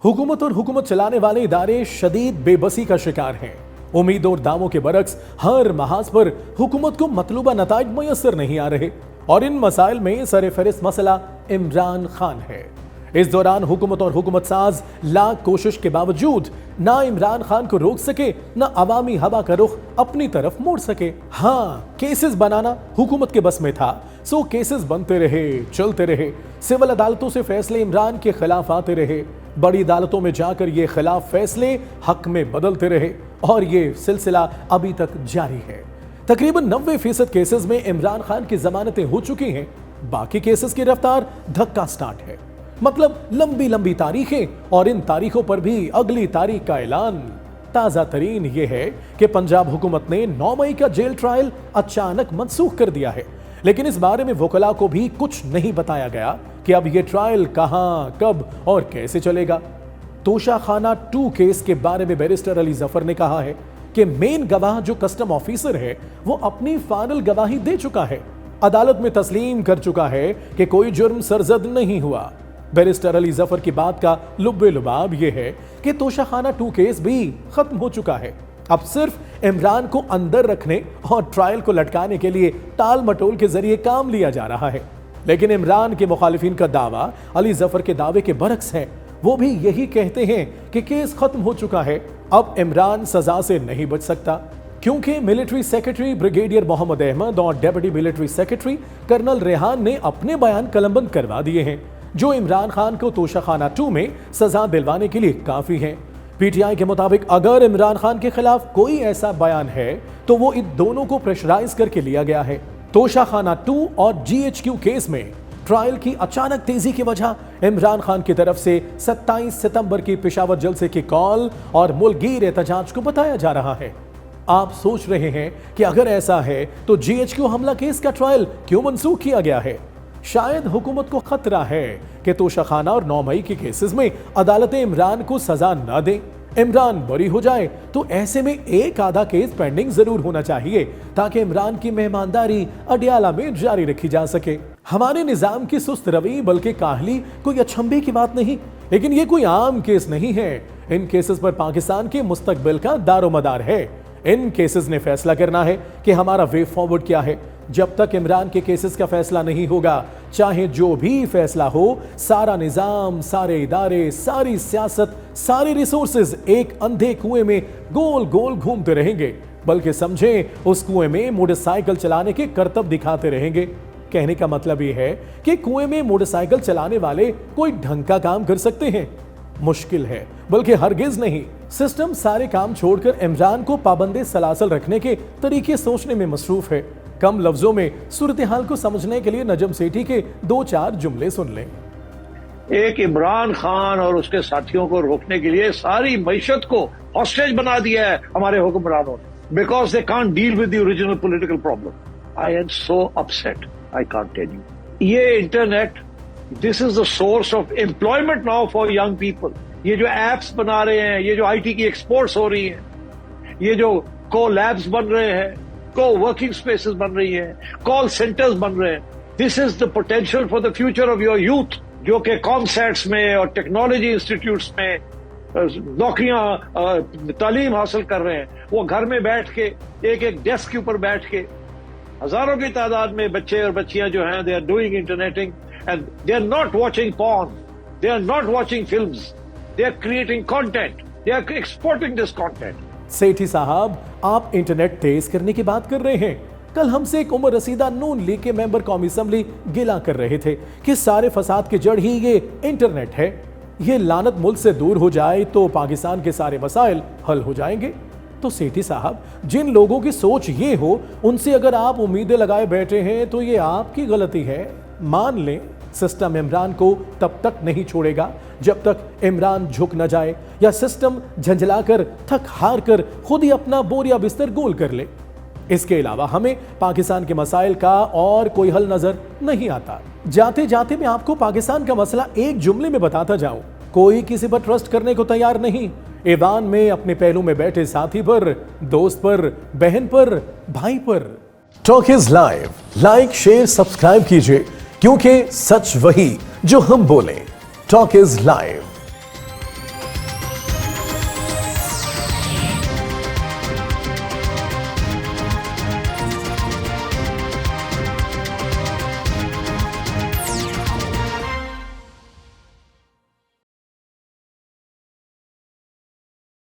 हुकूमत और हुकूमत चलाने वाले इदारे शदीद बेबसी का शिकार हैं। उम्मीद और दावों के बरक्स हर महाज पर हुकूमत को मतलूबा नताइज मुयस्सर नहीं आ रहे और इन मसाइल में सर-ए-फहरिस्त मसला इमरान खान है। इस दौरान हुकूमत और हुकूमत साज लाख कोशिश के बावजूद ना इमरान खान को रोक सके, ना अवामी हवा का रुख अपनी तरफ मोड़ सके। हाँ, केसेस बनाना हुकूमत के बस में था, सो केसेस बनते रहे, चलते रहे। सिविल अदालतों से फैसले इमरान के खिलाफ आते रहे, बड़ी अदालतों में जाकर ये खिलाफ फैसले हक में बदलते रहे और ये सिलसिला अभी तक जारी है। तकरीबन 90% केसेस में इमरान खान की जमानतें हो चुकी हैं, बाकी केसेस की रफ्तार धक्का स्टार्ट है। मतलब लंबी लंबी तारीखें और इन तारीखों पर भी अगली तारीख का ऐलान। ताजा तरीन यह है कि पंजाब हुकूमत ने 9 मई का जेल ट्रायल अचानक मनसूख कर दिया है, लेकिन इस बारे में वकला को भी कुछ नहीं बताया गया कि अब यह ट्रायल कहां, कब और कैसे चलेगा। तोशाखाना 2 केस के बारे में बैरिस्टर अली जफर ने कहा है कि मेन गवाह जो कस्टम ऑफिसर है वो अपनी फाइनल गवाही दे चुका है, अदालत में तस्लीम कर चुका है कि कोई जुर्म सरजद नहीं हुआ। बैरिस्टर अली जफर की बात का लुब्बे लुबाब यह है कि तोशाखाना 2 केस भी खत्म हो चुका है। अब सिर्फ इमरान को अंदर रखने और ट्रायल को लटकाने के लिए टाल मटोल के जरिए काम लिया जा रहा है। लेकिन इमरान के मुखालिफिन का दावा अली जफर के दावे के बरक्स है। वो भी यही कहते हैं कि केस खत्म हो चुका है, अब इमरान सजा से नहीं बच सकता, क्योंकि military secretary brigadier Mohammad Ahmad और deputy military secretary colonel Rehan ने अपने बयान कलमबंद करवा दिए हैं, जो इमरान खान को तोशाखाना 2 में सजा दिलवाने के लिए काफी हैं। पीटीआई के मुताबिक अगर इमरान खान के खिलाफ कोई ऐसा बयान है तो वो इन दोनों को प्रेशराइज करके लिया गया है। तोशाखाना 2 और जीएचक्यू केस में ट्रायल की अचानक तेजी की वजह इमरान खान की तरफ से 27 सितंबर की पेशावर जलसे की कॉल और मुल्कगीर एहतजाज को बताया जा रहा है। आप सोच रहे हैं कि अगर ऐसा है तो जीएचक्यू हमला केस का ट्रायल क्यों मनसूख किया गया है? शायद हुकूमत को खतरा है कि तोशाखाना और 9 मई के केसेस में अदालतें इमरान को सजा न दें, इमरान बरी हो जाए, तो ऐसे में एक आधा केस पेंडिंग जरूर होना चाहिए ताकि इमरान की मेहमानदारी अडियाला में जारी रखी जा सके। हमारे निजाम की सुस्त रवि बल्कि काहली कोई अचंभे की बात नहीं, लेकिन ये कोई आम केस नहीं है। इन केसेस पर पाकिस्तान के मुस्तकबिल का दारोमदार है। इन केसेस ने फैसला करना है कि हमारा वे फॉरवर्ड क्या है। जब तक इमरान के केसेस का फैसला नहीं होगा, चाहे जो भी फैसला हो, सारा निजाम, सारे इदारे, सारी सियासत, सारे रिसोर्सेज एक अंधे कुएं में गोल गोल घूमते रहेंगे, बल्कि समझें उस कुएं में मोटरसाइकिल चलाने के करतब दिखाते रहेंगे। कहने का मतलब यह है कि कुएं में मोटरसाइकिल चलाने वाले कोई ढंग का काम कर सकते हैं? मुश्किल है, बल्कि हरगिज नहीं। सिस्टम सारे काम छोड़कर इमरान को पाबंदे सलासल रखने के तरीके सोचने में मसरूफ है। कम लफ्जों में सूरत हाल को समझने के लिए नजम सेठी के 2-4 जुमले सुन लें। एक इमरान खान और उसके साथियों को रोकने के लिए सारी मईशत को हॉस्टेज बना दिया है हमारे हुक्मरानों ने, because they can't deal with the original political problem. I am so upset, I can't tell you. ये internet, this is the source of employment now for young people. ये जो एप्स बना रहे हैं, ये जो आईटी की एक्सपोर्ट्स हो रही हैं, ये जो को लैब्स बन रहे हैं, को वर्किंग स्पेसेस बन रही है, कॉल सेंटर्स बन रहे हैं, this is the potential for the future of your youth, जो कि कॉमसेट्स में और टेक्नोलॉजी इंस्टीट्यूट्स में नौकरियां तालीम हासिल कर रहे हैं। वो घर में बैठ के एक एक डेस्क के ऊपर बैठ के हजारों की तादाद में बच्चे और बच्चियां जो हैं, they are doing interneting and they are not watching porn, they are not watching films, they are creating content, they are exporting this content. Sethi साहब, आप इंटरनेट तेज करने की बात कर रहे हैं। कल हमसे एक उम्र रसीदा नून लीग के मेंबर कौमी असेंबली गिला कर रहे थे कि सारे फसाद की जड़ ही ये इंटरनेट है। ये लानत मुल्क से दूर हो जाए तो पाकिस्तान के सारे मसाइल हल हो जाएंगे। तो सेठी साहब, जिन लोगों की सोच ये हो, उनसे अगर आप उम्मीदें लगाए बैठे हैं तो ये आपकी गलती है। मान लें सिस्टम इमरान को तब तक नहीं छोड़ेगा जब तक इमरान झुक न जाए या सिस्टम झंझलाकर थक हार कर खुद ही अपना बोरिया बिस्तर गोल कर ले। इसके अलावा हमें पाकिस्तान के मसाइल का और कोई हल नजर नहीं आता। जाते जाते मैं आपको पाकिस्तान का मसला एक जुमले में बताता जाऊं, कोई किसी पर ट्रस्ट करने को तैयार नहीं। ईवान में अपने पहलू में बैठे साथी पर, दोस्त पर, बहन पर, भाई पर। Talk is live, like share subscribe कीजिए, क्योंकि सच वही जो हम बोले। Talk is live.